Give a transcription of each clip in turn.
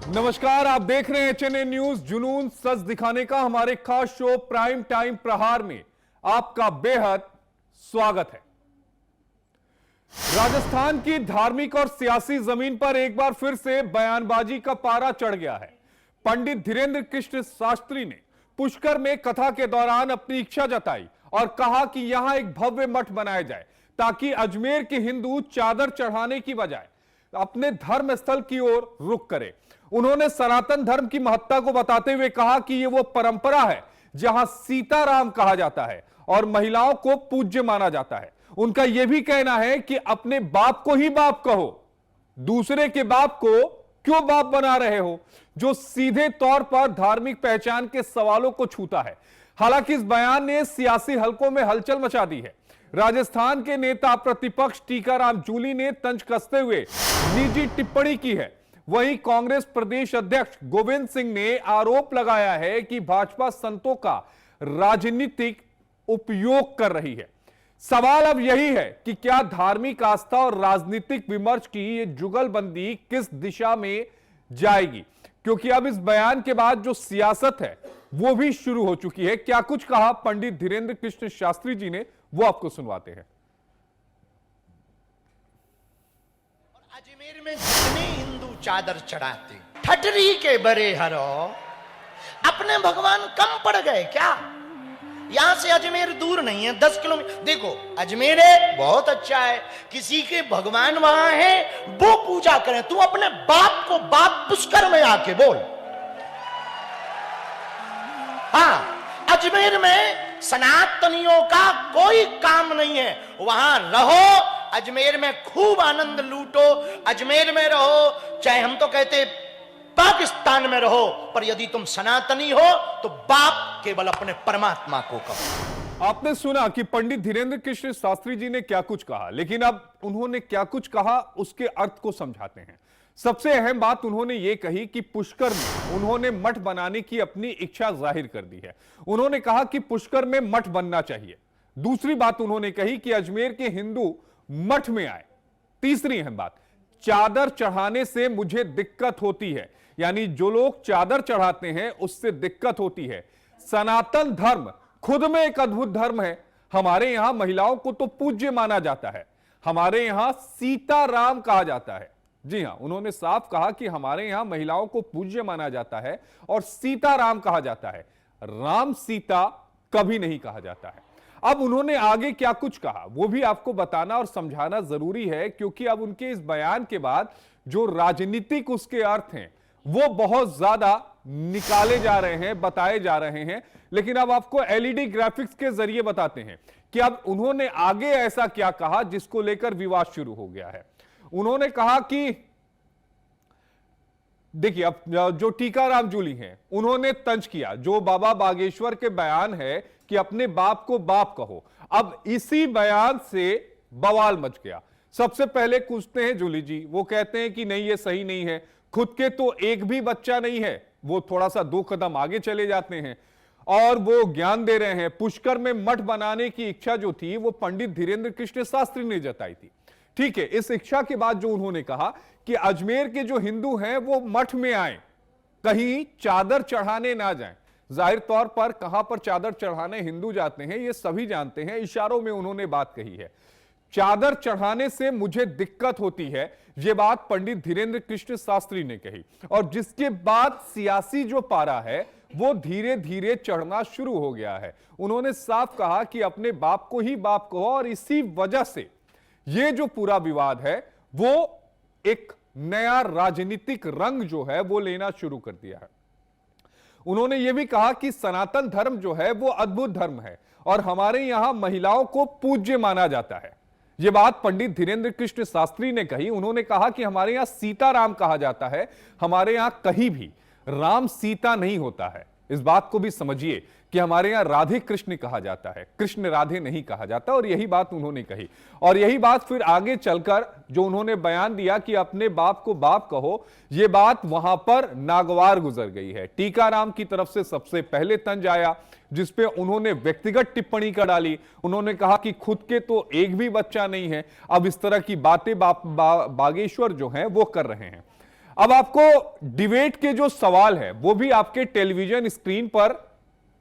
नमस्कार, आप देख रहे हैं एचएनए न्यूज। जुनून सच दिखाने का हमारे खास शो प्राइम टाइम प्रहार में आपका बेहद स्वागत है। राजस्थान की धार्मिक और सियासी जमीन पर एक बार फिर से बयानबाजी का पारा चढ़ गया है। पंडित धीरेन्द्र कृष्ण शास्त्री ने पुष्कर में कथा के दौरान अपनी इच्छा जताई और कहा कि यहां एक भव्य मठ बनाया जाए ताकि अजमेर के हिंदू चादर चढ़ाने की बजाय अपने धर्म स्थल की ओर रुख करें। उन्होंने सनातन धर्म की महत्ता को बताते हुए कहा कि यह वो परंपरा है जहां सीताराम कहा जाता है और महिलाओं को पूज्य माना जाता है। उनका यह भी कहना है कि अपने बाप को ही बाप कहो, दूसरे के बाप को क्यों बाप बना रहे हो, जो सीधे तौर पर धार्मिक पहचान के सवालों को छूता है। हालांकि इस बयान ने सियासी हलकों में हलचल मचा दी है। राजस्थान के नेता प्रतिपक्ष टीकाराम जूली ने तंज कसते हुए निजी टिप्पणी की है। वहीं कांग्रेस प्रदेश अध्यक्ष गोविंद सिंह ने आरोप लगाया है कि भाजपा संतों का राजनीतिक उपयोग कर रही है। सवाल अब यही है कि क्या धार्मिक आस्था और राजनीतिक विमर्श की ये जुगलबंदी किस दिशा में जाएगी, क्योंकि अब इस बयान के बाद जो सियासत है वो भी शुरू हो चुकी है। क्या कुछ कहा पंडित धीरेन्द्र कृष्ण शास्त्री जी ने, वो आपको सुनवाते हैं। अजमेर में जितने हिंदू चादर चढ़ाते, ठटरी के बरे हरो, अपने भगवान कम पड़ गए क्या? यहां से अजमेर दूर नहीं है, 10 किलोमीटर। देखो अजमेर है, बहुत अच्छा है, किसी के भगवान वहां है वो पूजा करें। तू अपने बाप को बाप पुष्कर में आके बोल। हाँ, अजमेर में सनातनियों का कोई काम नहीं है, वहां रहो, अजमेर में खूब आनंद लूटो, अजमेर में रहो, चाहे हम तो कहते पाकिस्तान में रहो, पर यदि तुम सनातनी हो तो बाप केवल अपने परमात्मा को कहो। आपने सुना कि पंडित धीरेन्द्र कृष्ण शास्त्री जी ने क्या कुछ कहा, लेकिन अब उन्होंने क्या कुछ कहा उसके अर्थ को समझाते हैं। सबसे अहम बात उन्होंने ये कही कि पुष्कर में उन्होंने मठ बनाने की अपनी इच्छा जाहिर कर दी है। उन्होंने कहा कि पुष्कर में मठ बनना चाहिए। दूसरी बात उन्होंने कही कि अजमेर के हिंदू मठ में आए। तीसरी अहम बात, चादर चढ़ाने से मुझे दिक्कत होती है, यानी जो लोग चादर चढ़ाते हैं उससे दिक्कत होती है। सनातन धर्म खुद में एक अद्भुत धर्म है। हमारे यहां महिलाओं को तो पूज्य माना जाता है, हमारे यहां सीताराम कहा जाता है। जी हां, उन्होंने साफ कहा कि हमारे यहां महिलाओं को पूज्य माना जाता है और सीताराम कहा जाता है, राम सीता कभी नहीं कहा जाता है। अब उन्होंने आगे क्या कुछ कहा वो भी आपको बताना और समझाना जरूरी है, क्योंकि अब उनके इस बयान के बाद जो राजनीतिक उसके अर्थ हैं वो बहुत ज्यादा निकाले जा रहे हैं, बताए जा रहे हैं। लेकिन अब आपको एलईडी ग्राफिक्स के जरिए बताते हैं कि अब उन्होंने आगे ऐसा क्या कहा जिसको लेकर विवाद शुरू हो गया है। उन्होंने कहा कि देखिए, अब जो टीकाराम जूली हैं उन्होंने तंज किया जो बाबा बागेश्वर के बयान है कि अपने बाप को बाप कहो। अब इसी बयान से बवाल मच गया। सबसे पहले पूछते हैं जूली जी, वो कहते हैं कि नहीं ये सही नहीं है, खुद के तो एक भी बच्चा नहीं है। वो थोड़ा सा 2 कदम आगे चले जाते हैं और वो ज्ञान दे रहे हैं पुष्कर में मठ बनाने की इच्छा जो थी वो पंडित धीरेन्द्र कृष्ण शास्त्री ने जताई थी। ठीक है, इस इच्छा के बाद जो उन्होंने कहा कि अजमेर के जो हिंदू हैं वो मठ में आए, कहीं चादर चढ़ाने ना जाएं। जाहिर तौर पर कहां पर चादर चढ़ाने हिंदू जाते हैं ये सभी जानते हैं। इशारों में उन्होंने बात कही है, चादर चढ़ाने से मुझे दिक्कत होती है, यह बात पंडित धीरेन्द्र कृष्ण शास्त्री ने कही। और जिसके बाद सियासी जो पारा है वो धीरे धीरे चढ़ना शुरू हो गया है। उन्होंने साफ कहा कि अपने बाप को ही बाप कहो और इसी वजह से ये जो पूरा विवाद है वो एक नया राजनीतिक रंग जो है वो लेना शुरू कर दिया है। उन्होंने यह भी कहा कि सनातन धर्म जो है वो अद्भुत धर्म है और हमारे यहां महिलाओं को पूज्य माना जाता है। यह बात पंडित धीरेन्द्र कृष्ण शास्त्री ने कही। उन्होंने कहा कि हमारे यहां सीताराम कहा जाता है, हमारे यहां कहीं भी राम सीता नहीं होता है। इस बात को भी समझिए कि हमारे यहां राधे कृष्ण कहा जाता है, कृष्ण राधे नहीं कहा जाता। और यही बात उन्होंने कही और यही बात फिर आगे चलकर जो उन्होंने बयान दिया कि अपने बाप को बाप कहो, यह बात वहां पर नागवार गुजर गई है। टीकाराम की तरफ से सबसे पहले तंज आया जिसपे उन्होंने व्यक्तिगत टिप्पणी कर डाली। उन्होंने कहा कि खुद के तो एक भी बच्चा नहीं है। अब इस तरह की बातें बागेश्वर जो हैं वो कर रहे हैं। अब आपको डिबेट के जो सवाल है वो भी आपके टेलीविजन स्क्रीन पर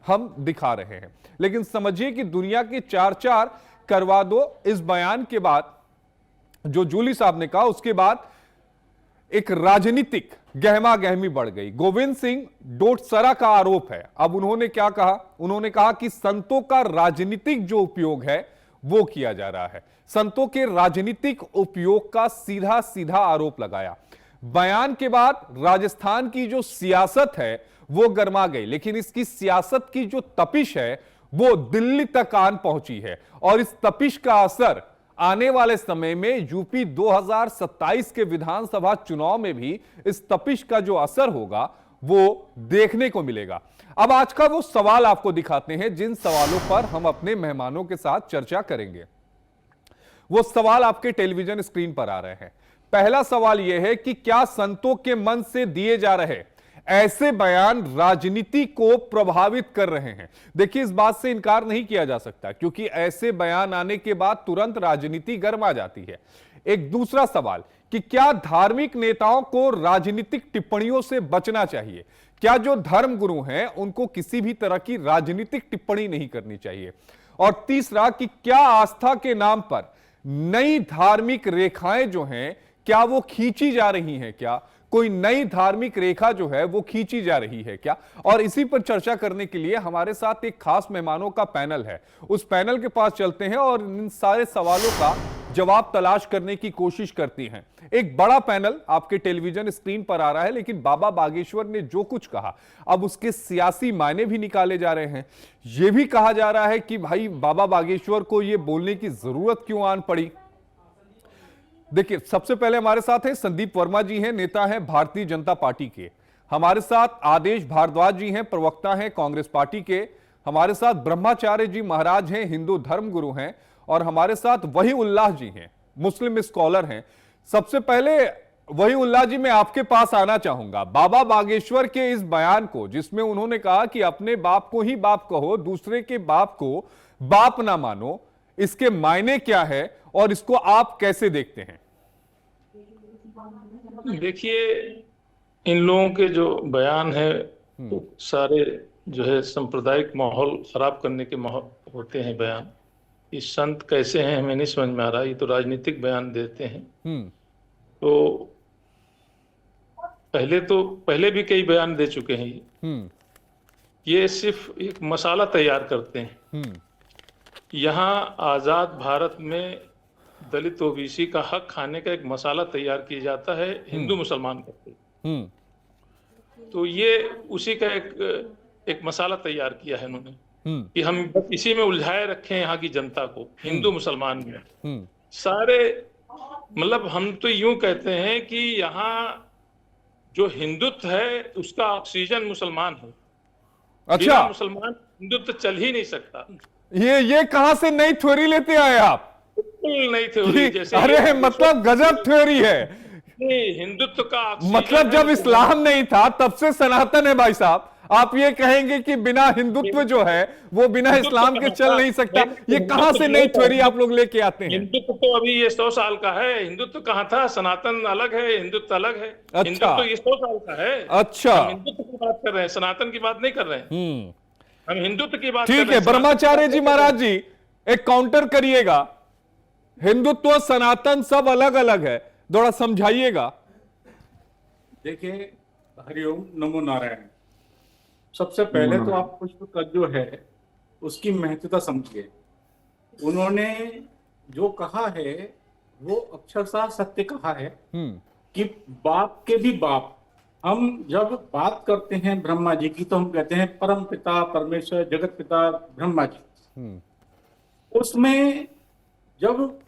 हम दिखा रहे हैं, लेकिन समझिए कि दुनिया के चार चार करवा दो इस बयान के बाद जो जूली साहब ने कहा, उसके बाद एक राजनीतिक गहमा गहमी बढ़ गई। गोविंद सिंह डोटसरा का आरोप है। अब उन्होंने क्या कहा? उन्होंने कहा कि संतों का राजनीतिक जो उपयोग है वो किया जा रहा है। संतों के राजनीतिक उपयोग का सीधा सीधा आरोप लगाया। बयान के बाद राजस्थान की जो सियासत है वो गर्मा गई, लेकिन इसकी सियासत की जो तपिश है वो दिल्ली तक आन पहुंची है, और इस तपिश का असर आने वाले समय में यूपी 2027 के विधानसभा चुनाव में भी इस तपिश का जो असर होगा वो देखने को मिलेगा। अब आज का वो सवाल आपको दिखाते हैं जिन सवालों पर हम अपने मेहमानों के साथ चर्चा करेंगे। वो सवाल आपके टेलीविजन स्क्रीन पर आ रहे हैं। पहला सवाल यह है कि क्या संतों के मन से दिए जा रहे ऐसे बयान राजनीति को प्रभावित कर रहे हैं? देखिए, इस बात से इनकार नहीं किया जा सकता, क्योंकि ऐसे बयान आने के बाद तुरंत राजनीति गर्मा जाती है। एक दूसरा सवाल कि क्या धार्मिक नेताओं को राजनीतिक टिप्पणियों से बचना चाहिए? क्या जो धर्म गुरु हैं उनको किसी भी तरह की राजनीतिक टिप्पणी नहीं करनी चाहिए? और तीसरा कि क्या आस्था के नाम पर नई धार्मिक रेखाएं जो हैं क्या वो खींची जा रही हैं? क्या कोई नई धार्मिक रेखा जो है वो खींची जा रही है क्या? और इसी पर चर्चा करने के लिए हमारे साथ एक खास मेहमानों का पैनल है। उस पैनल के पास चलते हैं और इन सारे सवालों का जवाब तलाश करने की कोशिश करती हैं। एक बड़ा पैनल आपके टेलीविजन स्क्रीन पर आ रहा है, लेकिन बाबा बागेश्वर ने जो कुछ कहा अब उसके सियासी मायने भी निकाले जा रहे हैं। यह भी कहा जा रहा है कि भाई बाबा बागेश्वर को यह बोलने की जरूरत क्यों आन पड़ी। देखिए, सबसे पहले हमारे साथ है संदीप वर्मा जी हैं, नेता हैं भारतीय जनता पार्टी के। हमारे साथ आदेश भारद्वाज जी हैं, प्रवक्ता हैं कांग्रेस पार्टी के। हमारे साथ ब्रह्माचार्य जी महाराज हैं, हिंदू धर्म गुरु हैं। और हमारे साथ वही उल्लाह जी हैं, मुस्लिम स्कॉलर हैं। सबसे पहले वही उल्लाह जी, मैं आपके पास आना चाहूंगा। बाबा बागेश्वर के इस बयान को, जिसमें उन्होंने कहा कि अपने बाप को ही बाप कहो, दूसरे के बाप को बाप ना मानो, इसके मायने क्या है और इसको आप कैसे देखते हैं? देखिए, इन लोगों के जो बयान है वो सारे जो है सांप्रदायिक माहौल खराब करने के माहौल होते हैं बयान। इस संत कैसे हैं हमें नहीं समझ में आ रहा, ये तो राजनीतिक बयान देते हैं। तो पहले भी कई बयान दे चुके हैं। ये सिर्फ एक मसाला तैयार करते हैं। यहाँ आजाद भारत में दलित ओबीसी का हक खाने का एक मसाला तैयार किया जाता है हिंदू मुसलमान करके। तो ये उसी का एक मसाला तैयार किया है इन्होंने कि हम बस इसी में उलझाए रखें यहाँ की जनता को, हिंदू मुसलमान में सारे। मतलब हम तो यूं कहते हैं कि यहाँ जो हिंदुत्व है उसका ऑक्सीजन मुसलमान है। अच्छा, मुसलमान हिंदुत्व चल ही नहीं सकता। ये कहां से नई थ्योरी लेते आए आप? बिल्कुल नहीं थ्योरी, जैसे अरे मतलब गजब थ्योरी है। हिंदुत्व का मतलब जब इस्लाम नहीं था तब से सनातन है भाई साहब। आप ये कहेंगे कि बिना हिंदुत्व जो है वो बिना इस्लाम के चल नहीं सकता। ये कहां से नई थ्योरी आप लोग लेके आते हैं? हिंदुत्व तो अभी ये 100 साल का है। हिंदुत्व कहाँ था? सनातन अलग है, हिंदुत्व अलग है। अच्छा, हिंदुत्व ये 100 साल का है। अच्छा, हम हिंदुत्व की बात कर रहे हैं, सनातन की बात नहीं कर रहे हैं। हम हिंदुत्व की बात कर ठीक रहे है। हैं। ब्रह्माचार्य जी महाराज जी एक काउंटर करिएगा, हिंदुत्व सनातन सब अलग अलग है, थोड़ा समझाइएगा। देखिए, हरिओम, नमो नारायण। सबसे पहले तो आप पुष्प का जो है उसकी महत्वता समझिए। उन्होंने जो कहा है वो अक्षरशः सत्य कहा है कि बाप के भी बाप। हम जब बात करते हैं ब्रह्मा जी की तो हम कहते हैं परम पिता परमेश्वर जगत पिता ब्रह्मा जी। उसमें जब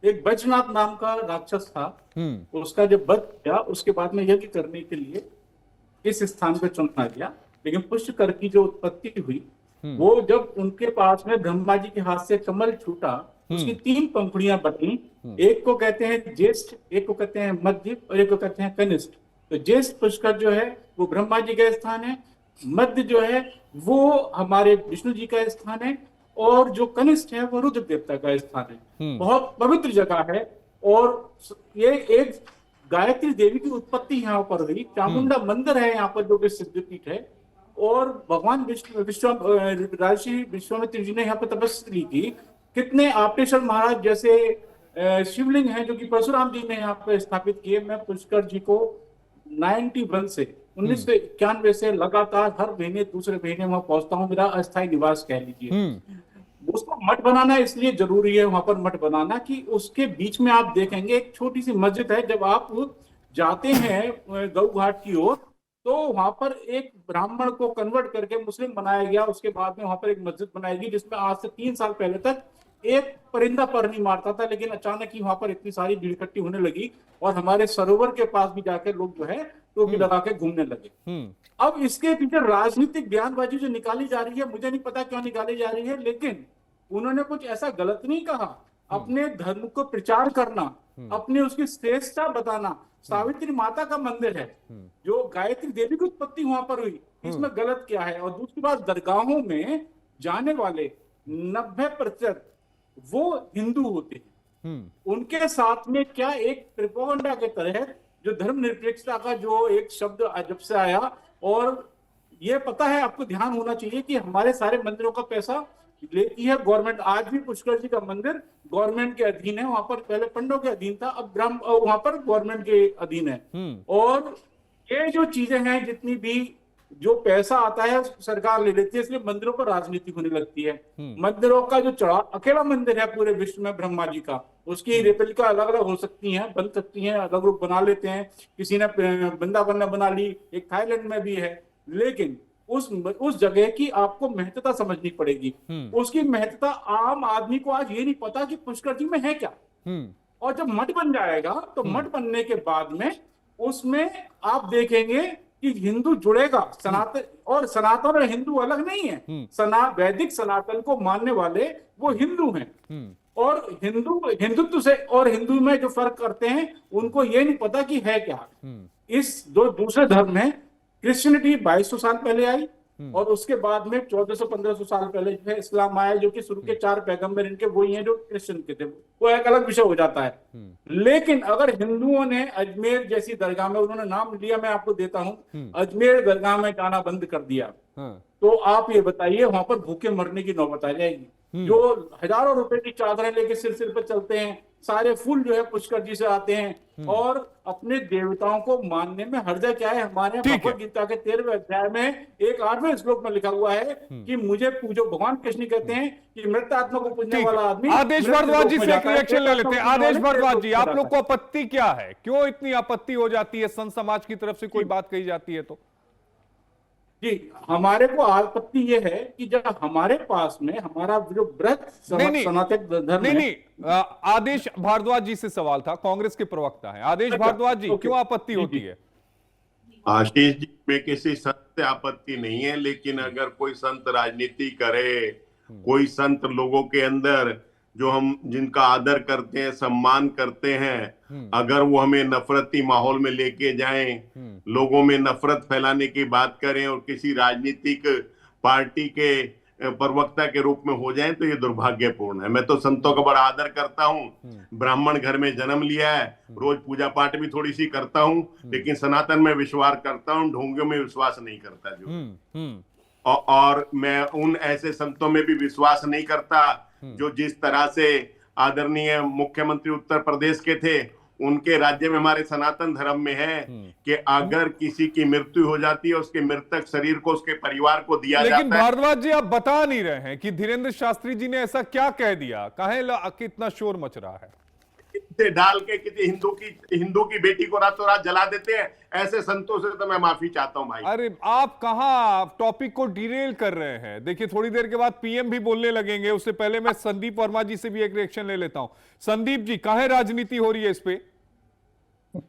एक बैजनाथ नाम का राक्षस था, उसका जब वध किया उसके बाद में यज्ञ करने के लिए इस स्थान पर चुना गया। लेकिन पुष्कर की जो उत्पत्ति हुई वो जब उनके पास में ब्रह्मा जी के हाथ से कमल छूटा, उसकी 3 पंखुड़ियां बनी। एक को कहते हैं ज्येष्ठ, एक को कहते हैं मध्य और एक को कहते हैं कनिष्ठ। तो ज्येष्ठ पुष्कर जो है वो ब्रह्मा जी का स्थान है, मध्य जो है वो हमारे विष्णु जी का स्थान है, और जो कनिष्ठ है वो रुद्र देवता का स्थान है। बहुत पवित्र जगह है। और ये एक गायत्री देवी की उत्पत्ति यहाँ पर हुई, चामुंडा मंदिर है यहाँ पर जो कि सिद्धपीठ है, और भगवान राजर्षि विश्वामित्र जी ने यहाँ पर तपस्या की थी। कितने आपटेश्वर महाराज जैसे शिवलिंग हैं जो कि परशुराम जी ने यहाँ पर स्थापित किए। मैं पुष्कर जी को 91 से 1991 से लगातार हर महीने दूसरे महीने वहां पहुंचता हूँ, मेरा अस्थायी निवास कह लीजिए। उसको मठ बनाना इसलिए जरूरी है वहां पर मठ बनाना कि उसके बीच में आप देखेंगे एक छोटी सी मस्जिद है। जब आप जाते हैं गऊ घाट की ओर तो वहां पर एक ब्राह्मण को कन्वर्ट करके मुस्लिम बनाया गया। उसके बाद में वहां पर एक मस्जिद बनाई गई जिसमें आज से 3 साल पहले तक एक परिंदा पर नहीं मारता था, लेकिन अचानक ही वहां पर इतनी सारी भीड़ इकट्ठी होने लगी और हमारे सरोवर के पास भी जाकर लोग जो है टोपी लगा के घूमने लगे। अब इसके पीछे राजनीतिक बयानबाजी जो निकाली जा रही है, मुझे नहीं पता क्यों निकाली जा रही है, लेकिन उन्होंने कुछ ऐसा गलत नहीं कहा। अपने धर्म को प्रचार करना, अपने उसकी श्रेष्ठता बताना, सावित्री माता का मंदिर है जो गायत्री देवी की उत्पत्ति वहां पर हुई, इसमें गलत क्या है। और दूसरी बात, दरगाहों में जाने वाले 90% वो हिंदू होते हैं। उनके साथ में क्या एक प्रोपेगेंडा के तरह जो धर्मनिरपेक्षता का जो एक शब्द जब से आया, और ये पता है आपको ध्यान होना चाहिए कि हमारे सारे मंदिरों का पैसा लेती है गवर्नमेंट। आज भी पुष्कर जी का मंदिर गवर्नमेंट के अधीन है, वहां पर पहले पंडों के अधीन था, अब वहां पर गवर्नमेंट के अधीन है। और ये जो चीजें हैं, जितनी भी जो पैसा आता है सरकार ले लेती है, इसलिए मंदिरों पर राजनीति होने लगती है। मंदिरों का जो अकेला मंदिर है पूरे विश्व में ब्रह्मा जी का, उसकी रेप्लिका अलग अलग हो सकती हैं, बन सकती हैं, अलग रूप बना लेते हैं। किसी ने वृंदावन में बना ली, एक थाईलैंड में भी है, लेकिन उस जगह की आपको महत्ता समझनी पड़ेगी। उसकी महत्ता आम आदमी को आज ये नहीं पता कि पुष्कर जी में है क्या। और जब मठ बन जाएगा तो मठ बनने के बाद में उसमें आप देखेंगे कि हिंदू जुड़ेगा। सनातन और हिंदू अलग नहीं है। वैदिक सनातन को मानने वाले वो हिंदू हैं, और हिंदुत्व से और हिंदू में जो फर्क करते हैं उनको ये नहीं पता कि है क्या। इस दो दूसरे धर्म में क्रिश्चियनिटी 2200 साल पहले आई, और उसके बाद में 1400-1500 साल पहले जो है इस्लाम आया, जो कि शुरू के 4 पैगंबर इनके वही हैं जो क्रिश्चियन के थे। वो एक अलग विषय हो जाता है। लेकिन अगर हिंदुओं ने अजमेर जैसी दरगाह में, उन्होंने नाम लिया, मैं आपको देता हूं, अजमेर दरगाह में जाना बंद कर दिया, तो आप ये बताइए वहां पर भूखे मरने की नौबत आ जाएगी। जो हजारों रुपए की चादरें लेके सिर पर चलते हैं, सारे फूल जो है पुष्कर जी से आते हैं, और अपने देवताओं को मानने में हर्जा क्या है। हमारे भगवद गीता के 13वें अध्याय में एक 8वें श्लोक में लिखा हुआ है कि मुझे पूजो। भगवान कृष्ण कहते हैं कि मृत आत्मा को पूजने वाला आदमी। आदेश भारद्वाज जी से एक रिएक्शन ले लेते हैं। आदेश भारद्वाज जी, आप लोग को आपत्ति क्या है? क्यों इतनी आपत्ति हो जाती है? संत समाज की तरफ से कोई बात कही जाती है तो? जी, हमारे को आपत्ति ये है कि जब हमारे पास में हमारा जो बृहत सनातन धर्म नहीं, आदेश भारद्वाज जी से सवाल था, कांग्रेस के प्रवक्ता हैं। आदेश भारद्वाज जी, क्यों आपत्ति होती है? आशीष जी, में किसी संत से आपत्ति नहीं है, लेकिन अगर कोई संत राजनीति करे, कोई संत लोगों के अंदर जो हम जिनका आदर करते हैं, सम्मान करते हैं, अगर वो हमें नफरती माहौल में लेके जाएं, लोगों में नफरत फैलाने की बात करें और किसी राजनीतिक पार्टी के प्रवक्ता के रूप में हो जाएं, तो ये दुर्भाग्यपूर्ण है। मैं तो संतों का बड़ा आदर करता हूं, ब्राह्मण घर में जन्म लिया है, रोज पूजा पाठ भी थोड़ी सी करता हूं, लेकिन सनातन में विश्वास करता हूं, ढोंगियों में विश्वास नहीं करता जो। और मैं उन ऐसे संतों में भी विश्वास नहीं करता जो जिस तरह से आदरणीय मुख्यमंत्री उत्तर प्रदेश के थे, उनके राज्य में हमारे सनातन धर्म में है कि अगर किसी की मृत्यु हो जाती है, उसके मृतक शरीर को उसके परिवार को दिया जाता है। लेकिन भारद्वाज जी, आप बता नहीं रहे हैं कि धीरेन्द्र शास्त्री जी ने ऐसा क्या कह दिया? काहे कितना शोर मच रहा है? डाल के किसी हिंदू की बेटी को रातों रात जला देते हैं, ऐसे संतों से तो मैं माफी चाहता हूं भाई। अरे आप कहां टॉपिक को डिरेल कर रहे हैं? देखिए, थोड़ी देर के बाद पीएम भी बोलने लगेंगे, उससे पहले मैं संदीप वर्मा जी से भी एक रिएक्शन ले लेता हूं। संदीप जी, काहे राजनीति हो रही है इस पे?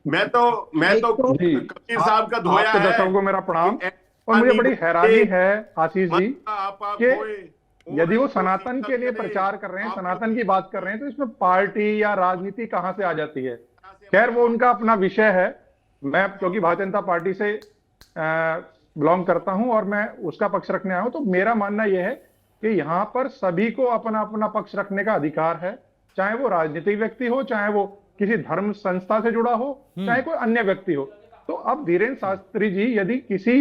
मैं तो कबीर साहब का धोया है। दर्शकों को मेरा प्रणाम। और मुझे बड़ी हैरानी है आशीष जी कि यदि वो सनातन के लिए प्रचार कर रहे हैं, सनातन की बात कर रहे हैं, तो इसमें पार्टी या राजनीति कहां से आ जाती है? खैर, वो उनका अपना विषय है। मैं क्योंकि भारतीय जनता पार्टी से बिलोंग करता हूं और मैं उसका पक्ष रखने आया हूं, तो मेरा मानना यह है कि यहाँ पर सभी को अपना अपना पक्ष रखने का अधिकार है, चाहे वो राजनीतिक व्यक्ति हो, चाहे वो किसी धर्म संस्था से जुड़ा हो, चाहे कोई अन्य व्यक्ति हो। तो अब धीरेन्द्र शास्त्री जी यदि किसी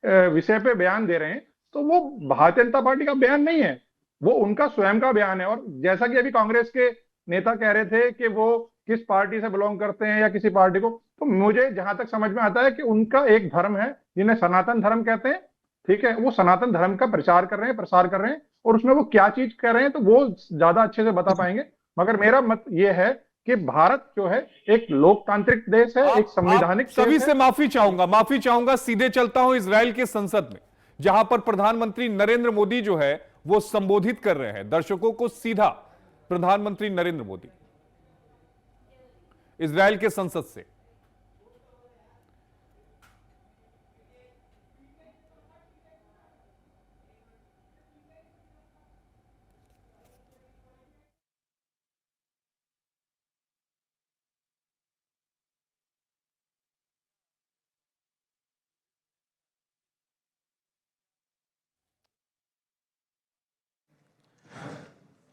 विषय पे बयान दे रहे हैं तो वो भारतीय जनता पार्टी का बयान नहीं है, वो उनका स्वयं का बयान है। और जैसा कि अभी कांग्रेस के नेता कह रहे थे कि वो किस पार्टी से बिलोंग करते हैं या किसी पार्टी को, तो मुझे जहां तक समझ में आता है कि उनका एक धर्म है जिन्हें सनातन धर्म कहते हैं, ठीक है, वो सनातन धर्म का प्रचार कर रहे हैं, प्रसार कर रहे हैं, और उसमें वो क्या चीज कर रहे हैं तो वो ज्यादा अच्छे से बता पाएंगे। मगर मेरा मत ये है कि भारत जो है एक लोकतांत्रिक देश है, एक संवैधानिक देश है। सभी से माफी चाहूंगा, सीधे चलता हूं इजराइल के संसद में, जहां पर प्रधानमंत्री नरेंद्र मोदी जो है वो संबोधित कर रहे हैं दर्शकों को सीधा। प्रधानमंत्री नरेंद्र मोदी इजराइल के संसद से।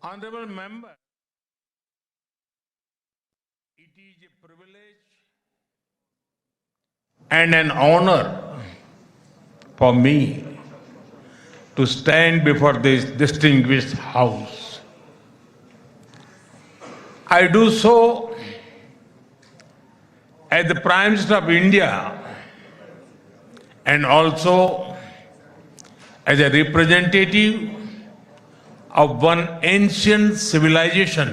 Honorable member, it is a privilege and an honor for me to stand before this distinguished house. I do so as the Prime Minister of India and also as a representative of one ancient civilization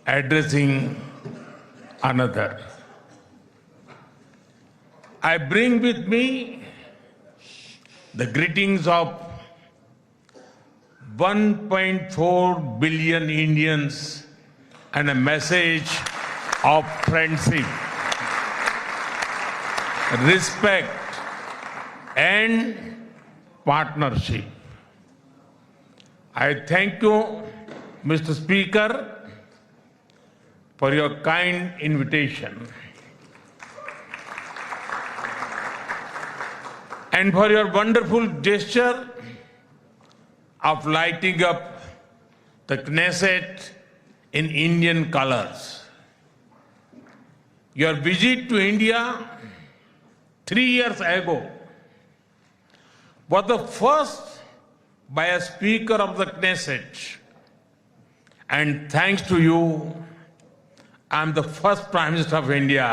addressing another. I bring with me the greetings of 1.4 billion Indians and a message of friendship, respect, and partnership. I thank you, Mr. Speaker, for your kind invitation and for your wonderful gesture of lighting up the Knesset in Indian colors. Your visit to India 3 years ago was the first by a Speaker of the Knesset, and thanks to you, I am the first Prime Minister of India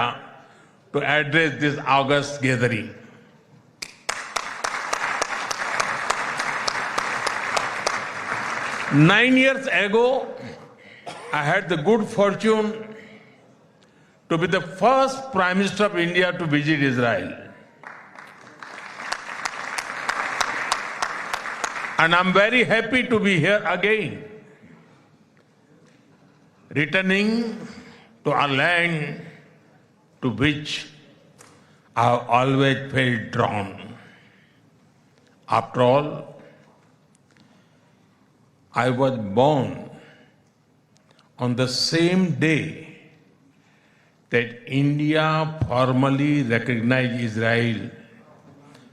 to address this august gathering. Nine years ago, I had the good fortune to be the first Prime Minister of India to visit Israel. And I'm very happy to be here again, returning to a land to which I have always felt drawn. After all, I was born on the same day that India formally recognized Israel,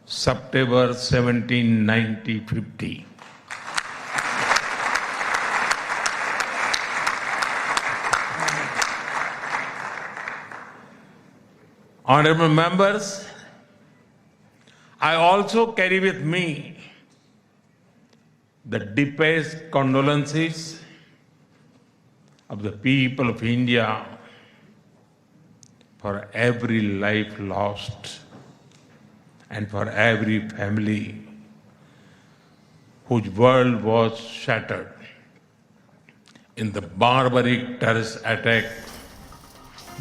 September 17, 1950. Honorable members, I also carry with me the deepest condolences of the people of India for every life lost and for every family whose world was shattered in the barbaric terrorist attack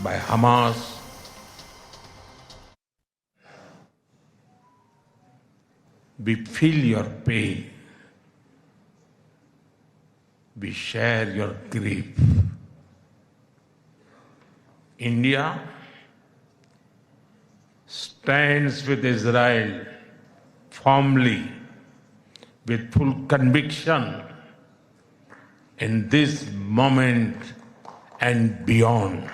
by Hamas. We feel your pain. We share your grief. India stands with Israel firmly, with full conviction in this moment and beyond.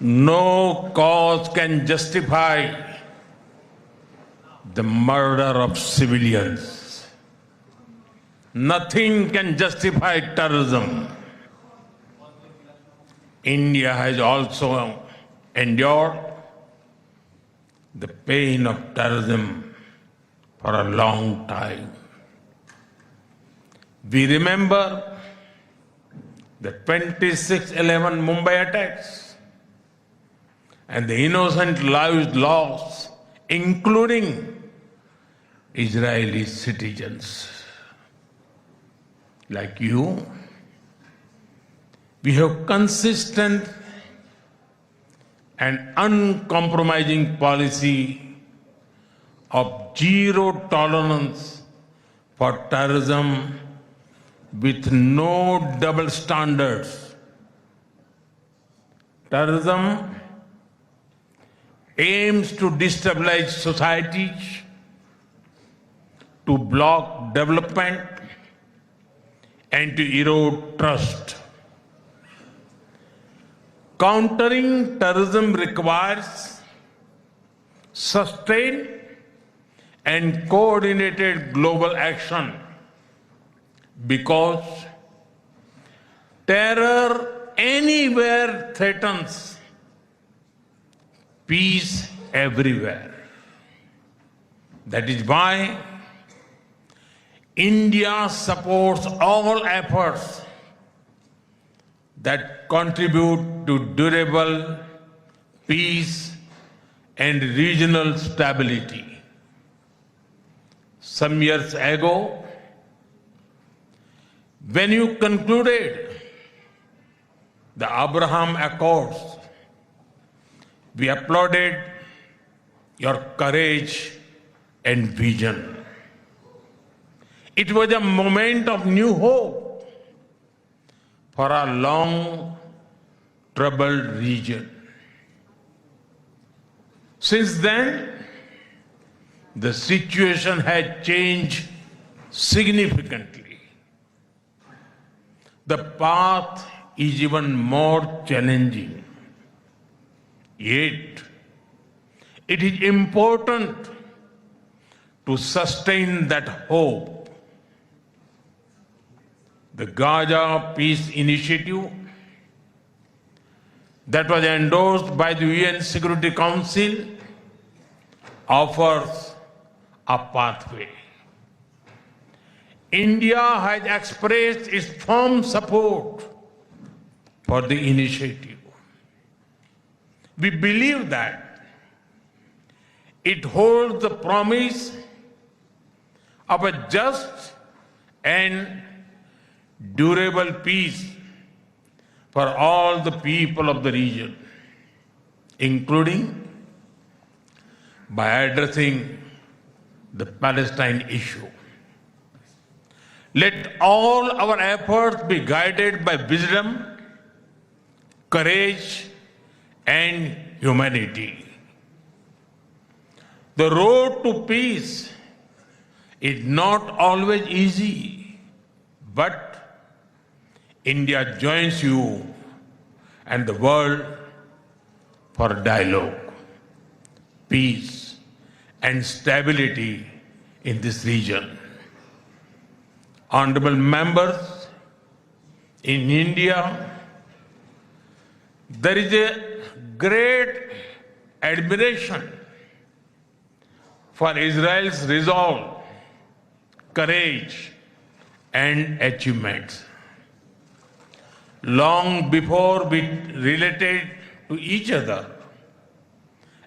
No cause can justify the murder of civilians. Nothing can justify terrorism. India has also endured the pain of terrorism for a long time. We remember the 26/11 Mumbai attacks and the innocent lives lost, including Israeli citizens. Like you, we have consistent and uncompromising policy of zero tolerance for terrorism with no double standards. Terrorism aims to destabilize societies, to block development, and to erode trust. Countering terrorism requires sustained and coordinated global action because terror anywhere threatens peace everywhere. That is why India supports all efforts that contribute to durable peace and regional stability. Some years ago, when you concluded the Abraham Accords, we applauded your courage and vision. It was a moment of new hope for a long troubled region. Since then, the situation has changed significantly. The path is even more challenging. Yet, it is important to sustain that hope. The Gaza Peace Initiative that was endorsed by the UN Security Council offers a pathway. India has expressed its firm support for the initiative. We believe that it holds the promise of a just and durable peace for all the people of the region, including by addressing the Palestine issue. Let all our efforts be guided by wisdom, courage, and humanity. The road to peace is not always easy, but India joins you and the world for dialogue, peace, and stability in this region. Honorable members, in India, there is a great admiration for Israel's resolve, courage, and achievements. Long before we related to each other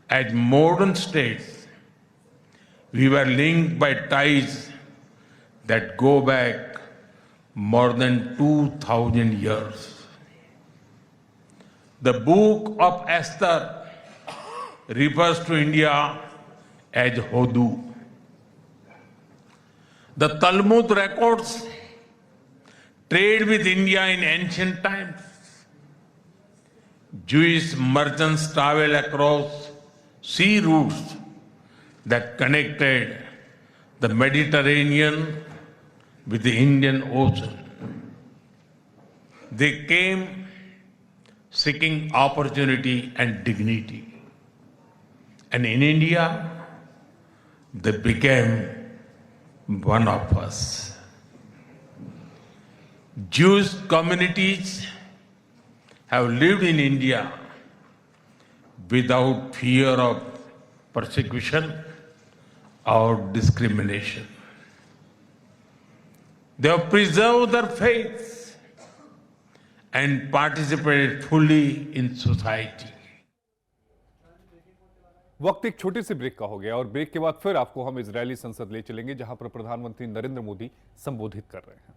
as modern states, we were linked by ties that go back more than 2,000 years. The book of Esther refers to India as Hodu. The Talmud records trade with India in ancient times. Jewish merchants traveled across sea routes that connected the Mediterranean with the Indian Ocean. They came seeking opportunity and dignity. And in India, they became one of us. Jewish communities have lived in India without fear of persecution or discrimination. They have preserved their faith and participated fully in society. वक्त एक छोटे से break का हो गया और break के बाद फिर आपको हम इजरायली संसद ले चलेंगे जहां पर प्रधानमंत्री नरेंद्र मोदी संबोधित कर रहे हैं।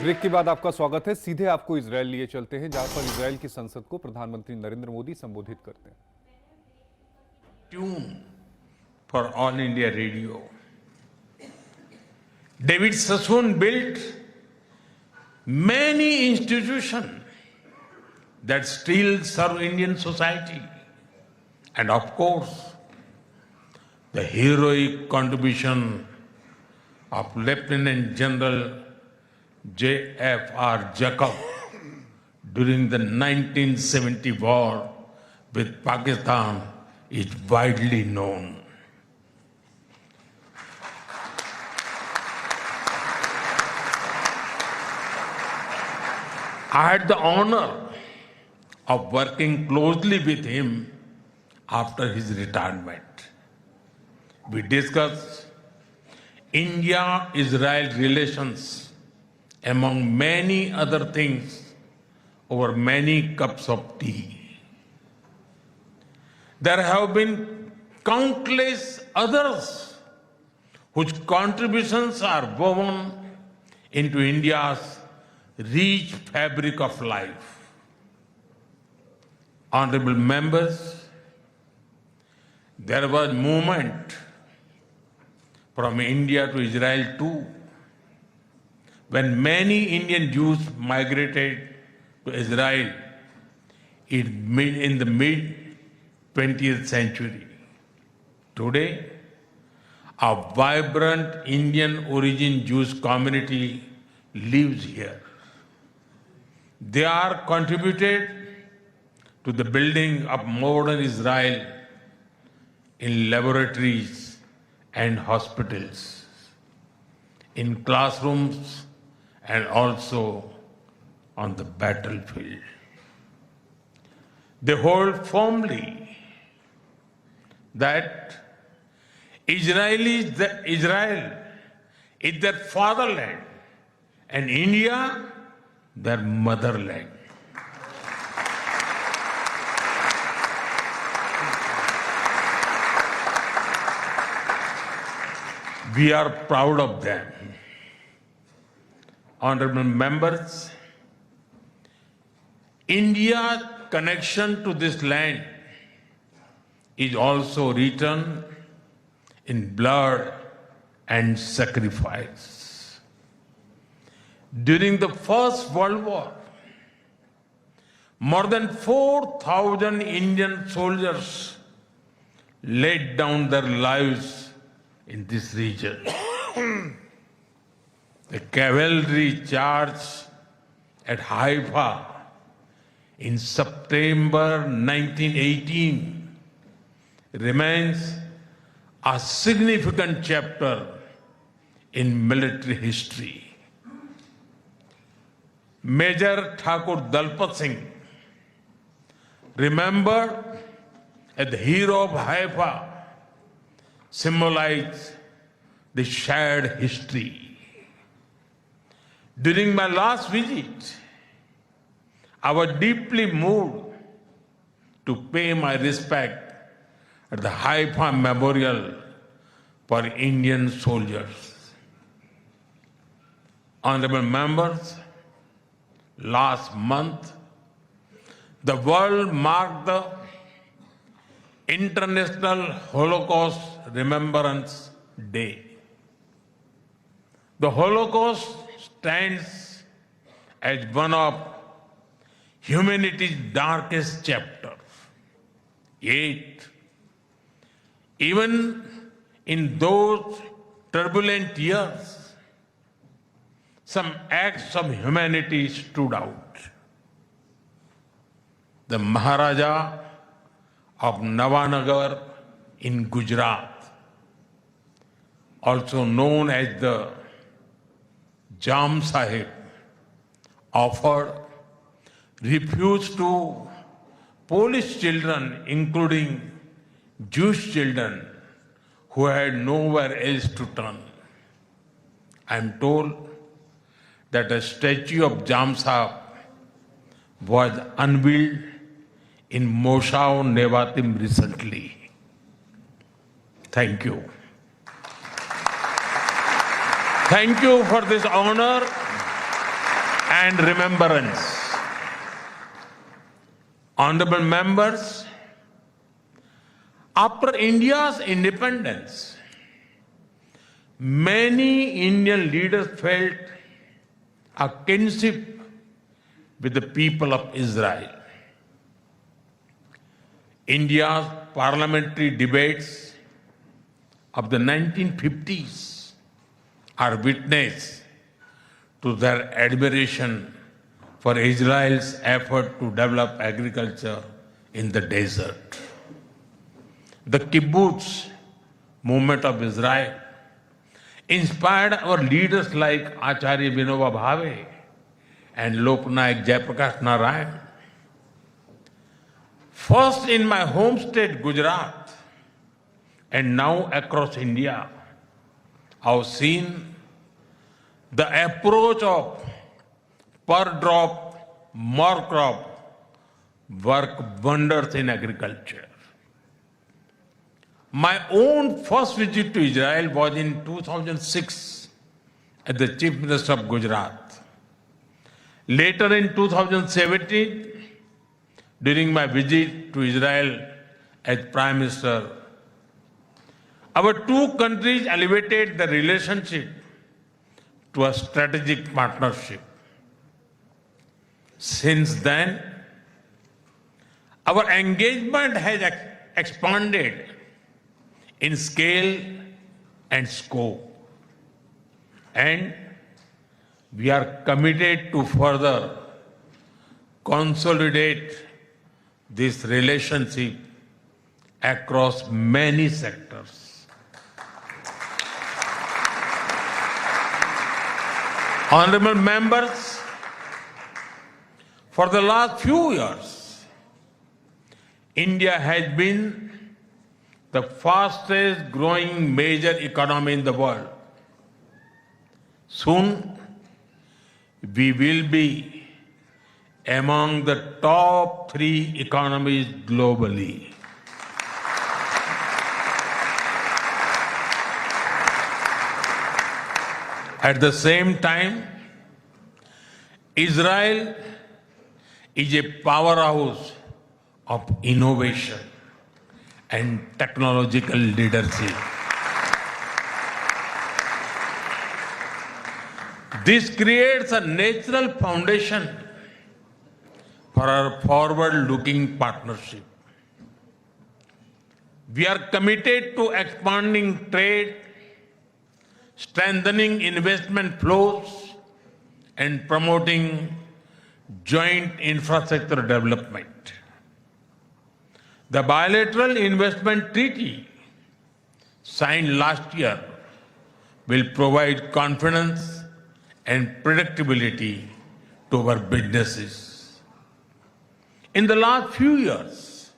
ब्रेक के बाद आपका स्वागत है। सीधे आपको इजरायल लिए चलते हैं जहां पर इजरायल की संसद को प्रधानमंत्री नरेंद्र मोदी संबोधित करते हैं। Tune for All India Radio. David Sassoon built many institutions that still serve Indian society. And of course, the heroic contribution of Lieutenant General J.F.R. Jacob during the 1970 war with Pakistan is widely known. I had the honor of working closely with him after his retirement. We discussed India-Israel relations among many other things over many cups of tea. There have been countless others whose contributions are woven into India's rich fabric of life. Honorable members, there was movement from India to Israel too. When many Indian Jews migrated to Israel in the mid-20th century. Today, a vibrant Indian origin Jewish community lives here. They are contributed to the building of modern Israel in laboratories and hospitals, in classrooms, and also on the battlefield. They hold firmly that Israel is their fatherland and India their motherland. We are proud of them. Honorable members, India's connection to this land is also written in blood and sacrifice. During the First World War, more than 4,000 Indian soldiers laid down their lives in this region. The cavalry charge at Haifa in September 1918 remains a significant chapter in military history. Major Thakur Dalpat Singh, remembered as the hero of Haifa, symbolized the shared history. During my last visit, I was deeply moved to pay my respect at the Haifa Memorial for Indian soldiers. Honorable members, last month, the world marked the International Holocaust Remembrance Day. The Holocaust stands as one of humanity's darkest chapters. Yet, even in those turbulent years, some acts of humanity stood out. The Maharaja of Navanagar in Gujarat, also known as the Jam Sahib, offered refuge to Polish children, including Jewish children who had nowhere else to turn. I am told that a statue of Jam Sahib was unveiled in Moshav Nevatim recently. Thank you. Thank you for this honor and remembrance. Honorable members, after India's independence, many Indian leaders felt a kinship with the people of Israel. India's parliamentary debates of the 1950s are witness to their admiration for Israel's effort to develop agriculture in the desert. The kibbutz movement of Israel inspired our leaders like Acharya Vinoba Bhave and Loknayak Jayaprakash Narayan. First in my home state, Gujarat, and now across India, I've seen the approach of per drop, more crop work wonders in agriculture. My own first visit to Israel was in 2006 as the Chief Minister of Gujarat. Later in 2017, during my visit to Israel as Prime Minister, our two countries elevated the relationship to a strategic partnership. Since then, our engagement has expanded in scale and scope, and we are committed to further consolidate this relationship across many sectors. Honorable members, for the last few years, India has been the fastest growing major economy in the world. Soon, we will be among the top 3 economies globally. At the same time, Israel is a powerhouse of innovation and technological leadership. This creates a natural foundation for our forward-looking partnership. We are committed to expanding trade, strengthening investment flows, and promoting joint infrastructure development. The bilateral investment treaty signed last year will provide confidence and predictability to our businesses. In the last few years,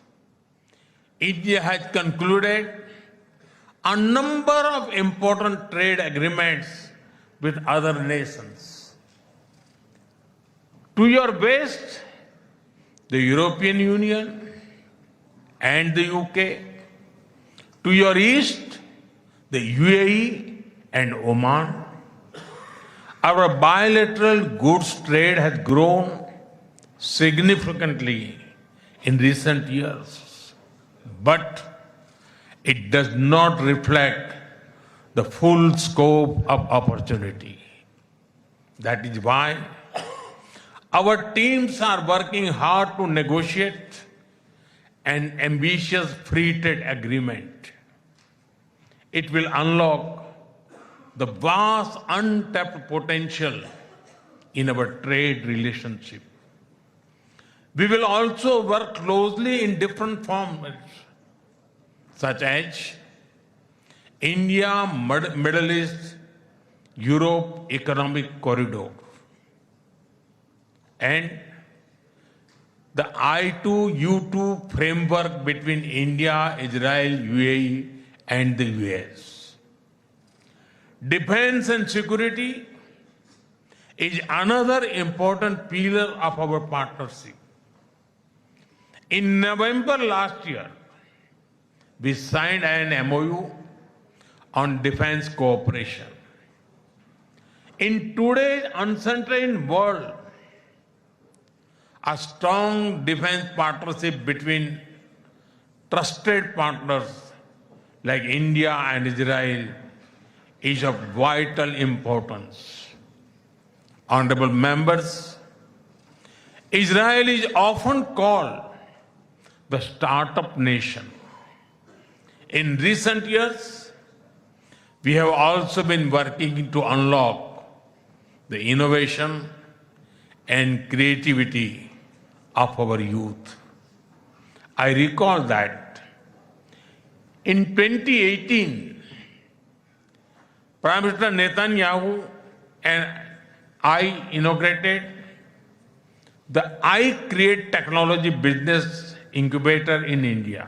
India has concluded a number of important trade agreements with other nations. To your west, the European Union and the UK. To your east, the UAE and Oman. Our bilateral goods trade has grown significantly in recent years, but it does not reflect the full scope of opportunity. That is why our teams are working hard to negotiate an ambitious free trade agreement. It will unlock the vast untapped potential in our trade relationship. We will also work closely in different formats, such as India, Middle East, Europe Economic Corridor, and the I2U2 framework between India, Israel, UAE, and the US. Defense and security is another important pillar of our partnership. In November last year, we signed an MOU on defense cooperation. In today's uncertain world, a strong defense partnership between trusted partners like India and Israel is of vital importance. Honorable members, Israel is often called the startup nation. In recent years, we have also been working to unlock the innovation and creativity of our youth. I recall that in 2018, Prime Minister Netanyahu and I inaugurated the iCreate Technology Business Incubator in India.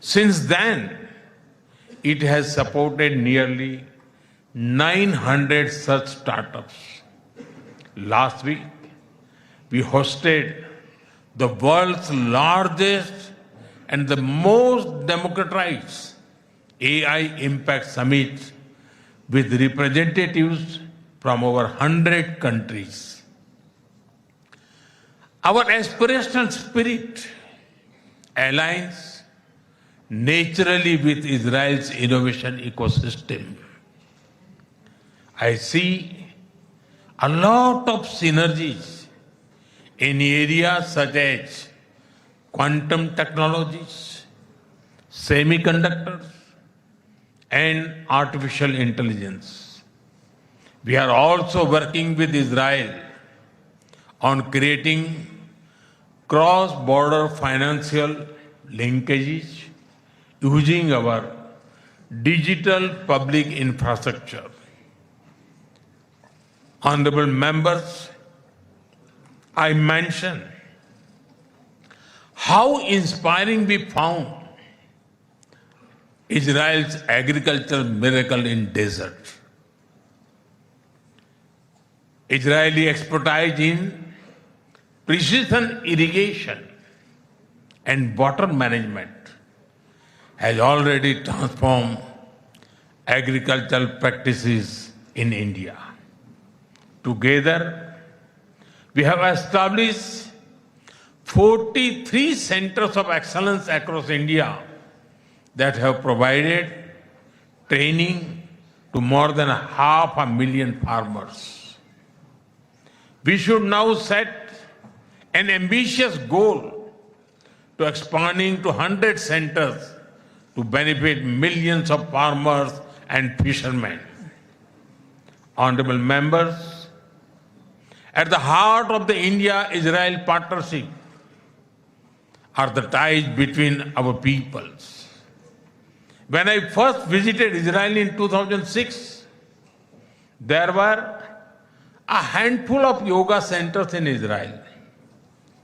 Since then, it has supported nearly 900 such startups. Last week, we hosted the world's largest and the most democratized AI Impact Summit with representatives from over 100 countries. Our aspirational spirit aligns naturally with Israel's innovation ecosystem. I see a lot of synergies in areas such as quantum technologies, semiconductors, and artificial intelligence. We are also working with Israel on creating cross-border financial linkages using our digital public infrastructure. Honorable members, I mentioned how inspiring we found Israel's agricultural miracle in desert. Israeli expertise in precision irrigation and water management has already transformed agricultural practices in India. Together, we have established 43 centers of excellence across India that have provided training to more than 500,000 farmers. We should now set an ambitious goal to expanding to 100 centers to benefit millions of farmers and fishermen. Honorable members, at the heart of the India-Israel partnership are the ties between our peoples. When I first visited Israel in 2006, there were a handful of yoga centers in Israel.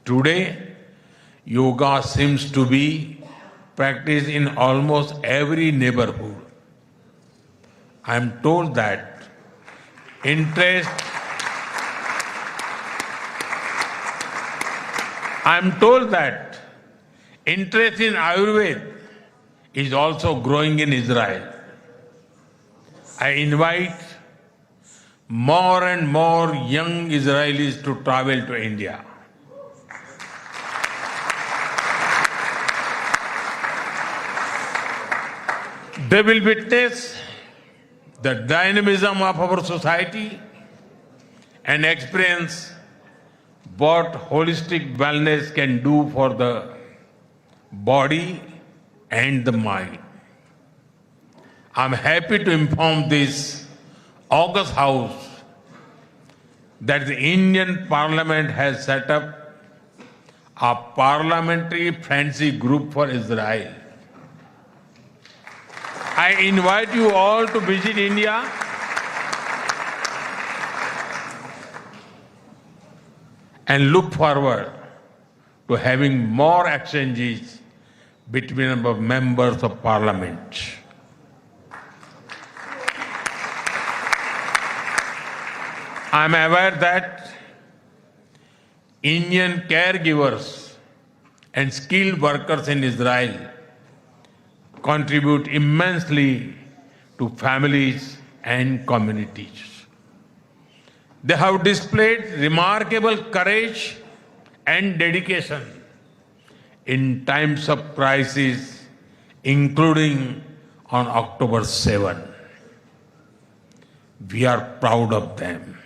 Today, yoga seems to be practiced in almost every neighborhood. I am told that interest in Ayurveda is also growing in Israel. I invite more and more young Israelis to travel to India. They will witness the dynamism of our society and experience what holistic wellness can do for the body and the mind. I'm happy to inform this August House that the Indian Parliament has set up a parliamentary friendship group for Israel. I invite you all to visit India and look forward to having more exchanges between our members of parliament. I am aware that Indian caregivers and skilled workers in Israel contribute immensely to families and communities. They have displayed remarkable courage and dedication in times of crisis, including on October 7. We are proud of them.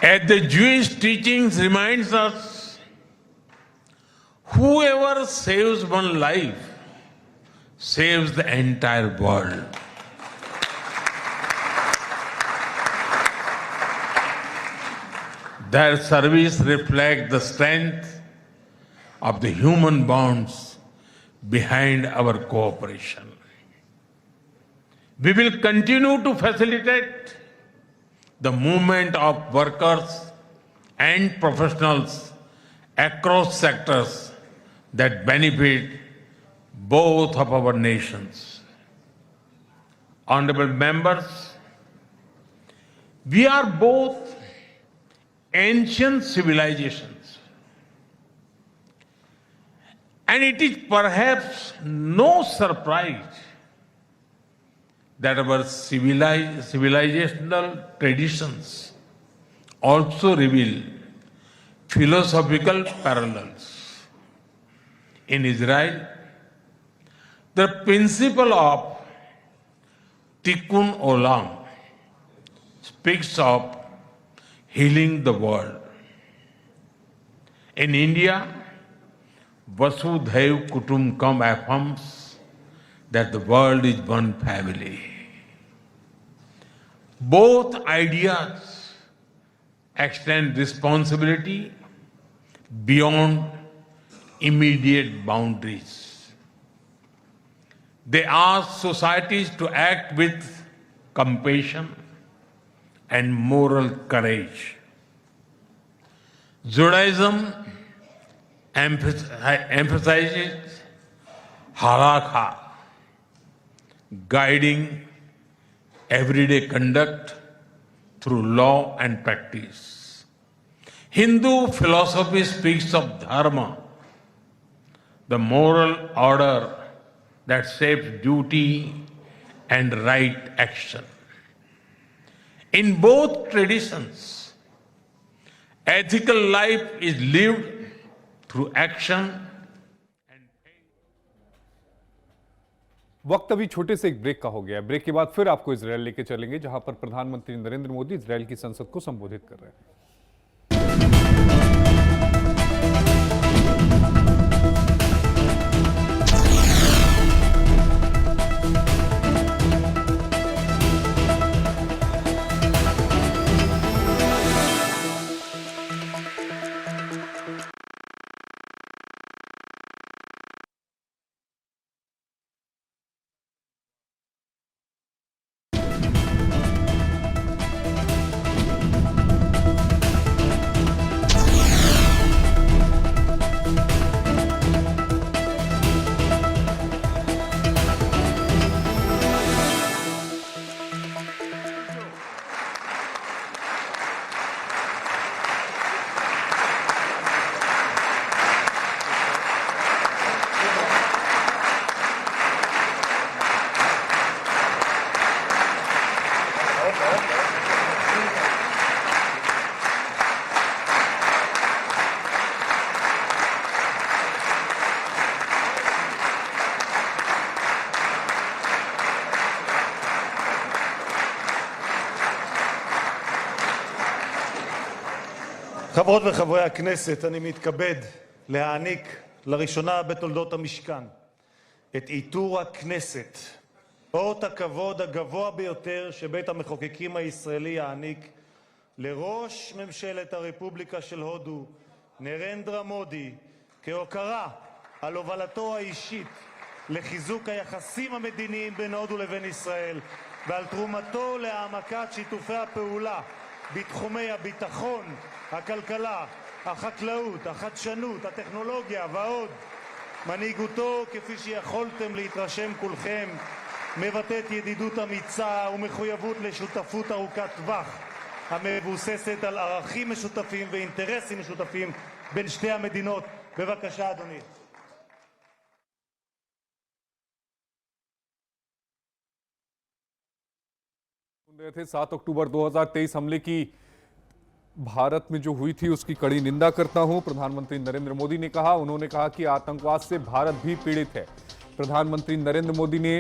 As the Jewish teachings reminds us, whoever saves one life saves the entire world. Their service reflects the strength of the human bonds behind our cooperation. We will continue to facilitate the movement of workers and professionals across sectors that benefit both of our nations. Honorable members, we are both ancient civilizations, and it is perhaps no surprise that our civilizational traditions also reveal philosophical parallels. In Israel, the principle of Tikkun Olam speaks of healing the world. In India, Vasudhaiv Kutumbakam affirms that the world is one family. Both ideas extend responsibility beyond immediate boundaries. They ask societies to act with compassion and moral courage. Judaism emphasizes halakha, guiding everyday conduct through law and practice. Hindu philosophy speaks of dharma, the moral order that shapes duty and right action. In both traditions, ethical life is lived through action. वक्त अभी छोटे से एक break का हो गया है। Break के बाद फिर आपको इजरायल लेके चलेंगे, जहां पर प्रधानमंत्री नरेंद्र मोदी इजरायल की संसद को संबोधित कर रहे हैं। חברות וחברי הכנסת, אני מתכבד להעניק לראשונה בתולדות המשכן את עיטור הכנסת, אות הכבוד הגבוה ביותר שבית המחוקקים הישראלי יעניק לראש ממשלת הרפובליקה של הודו, נרנדרה מודי, כהוקרה על הובלתו האישית לחיזוק היחסים המדיניים בין הודו לבין ישראל ועל תרומתו להעמקת שיתופי הפעולה בתחומי הביטחון, הכלכלה, החקלאות, החדשנות, הטכנולוגיה ועוד. מנהיגותו, כפי שיכולתם להתרשם כולכם, מבטאת ידידות אמיצה ומחויבות לשותפות ארוכת טווח המבוססת על ערכים משותפים ואינטרסים משותפים בין שתי המדינות. בבקשה, אדוני. सुन रहे थे 7 अक्टूबर 2023 हमले की भारत में जो हुई थी उसकी कड़ी निंदा करता हूं, प्रधानमंत्री नरेंद्र मोदी ने कहा। उन्होंने कहा कि आतंकवाद से भारत भी पीड़ित है। प्रधानमंत्री नरेंद्र मोदी ने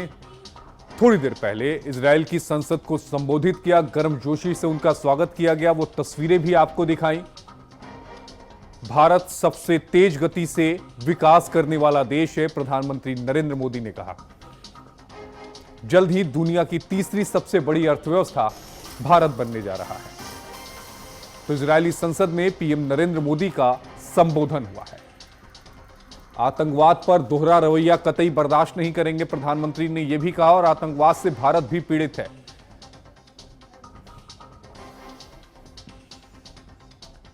थोड़ी देर पहले इजरायल की संसद को संबोधित किया, गर्मजोशी से उनका स्वागत किया गया। वो तस्वीरें भी आपको दिखाई। भारत सबसे तेज गति से विकास करने वाला देश है, प्रधानमंत्री नरेंद्र मोदी ने कहा। जल्द ही दुनिया की तीसरी सबसे बड़ी अर्थव्यवस्था भारत बनने जा रहा है। तो इजरायली संसद में पीएम नरेंद्र मोदी का संबोधन हुआ है। आतंकवाद पर दोहरा रवैया कतई बर्दाश्त नहीं करेंगे, प्रधानमंत्री ने यह भी कहा। और आतंकवाद से भारत भी पीड़ित है।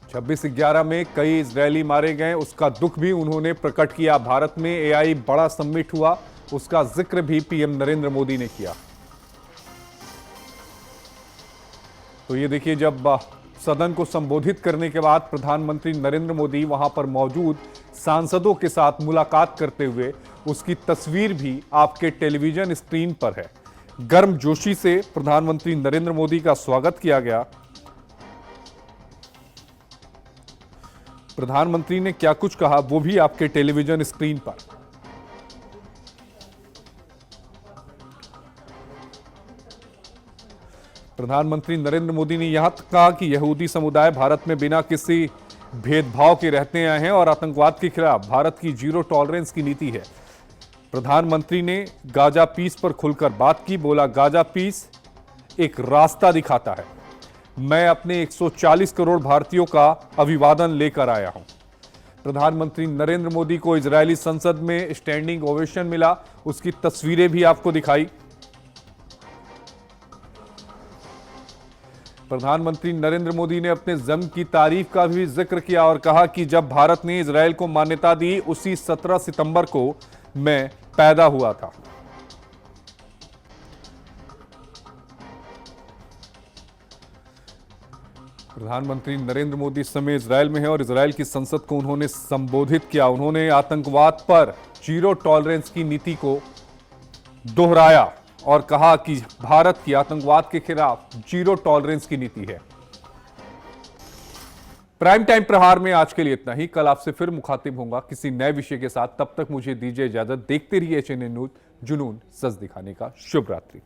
छब्बीस 11 में कई इजरायली मारे गए, उसका दुख भी उन्होंने प्रकट किया। भारत में एआई बड़ा समिट हुआ, उसका जिक्र भी पीएम नरेंद्र मोदी ने किया। तो ये देखिए, जब सदन को संबोधित करने के बाद प्रधानमंत्री नरेंद्र मोदी वहां पर मौजूद सांसदों के साथ मुलाकात करते हुए, उसकी तस्वीर भी आपके टेलीविजन स्क्रीन पर है। गर्मजोशी से प्रधानमंत्री नरेंद्र मोदी का स्वागत किया गया। प्रधानमंत्री ने क्या कुछ कहा वो भी आपके टेलीविजन स्क्रीन पर। प्रधानमंत्री नरेंद्र मोदी ने यहां तक कहा कि यहूदी समुदाय भारत में बिना किसी भेदभाव के रहते आए हैं और आतंकवाद के खिलाफ भारत की जीरो टॉलरेंस की नीति है। प्रधानमंत्री ने गाजा पीस पर खुलकर बात की। बोला, गाजा पीस एक रास्ता दिखाता है। मैं अपने 140 करोड़ भारतीयों का अभिवादन लेकर आया हूं। प्रधानमंत्री नरेंद्र मोदी को इजरायली संसद में स्टैंडिंग ओवेशन मिला, उसकी तस्वीरें भी आपको दिखाई। प्रधानमंत्री नरेंद्र मोदी ने अपने जन्म की तारीख का भी जिक्र किया और कहा कि जब भारत ने इजरायल को मान्यता दी, उसी 17 सितंबर को मैं पैदा हुआ था। प्रधानमंत्री नरेंद्र मोदी इस समय इजरायल में है और इजरायल की संसद को उन्होंने संबोधित किया। उन्होंने आतंकवाद पर जीरो टॉलरेंस की नीति को दोहराया और कहा कि भारत की आतंकवाद के खिलाफ जीरो टॉलरेंस की नीति है। प्राइम टाइम प्रहार में आज के लिए इतना ही। कल आपसे फिर मुखातिब होऊंगा किसी नए विषय के साथ। तब तक मुझे दीजिए इजाजत। देखते रहिए एचएनएन न्यूज, जुनून सच दिखाने का। शुभ रात्रि।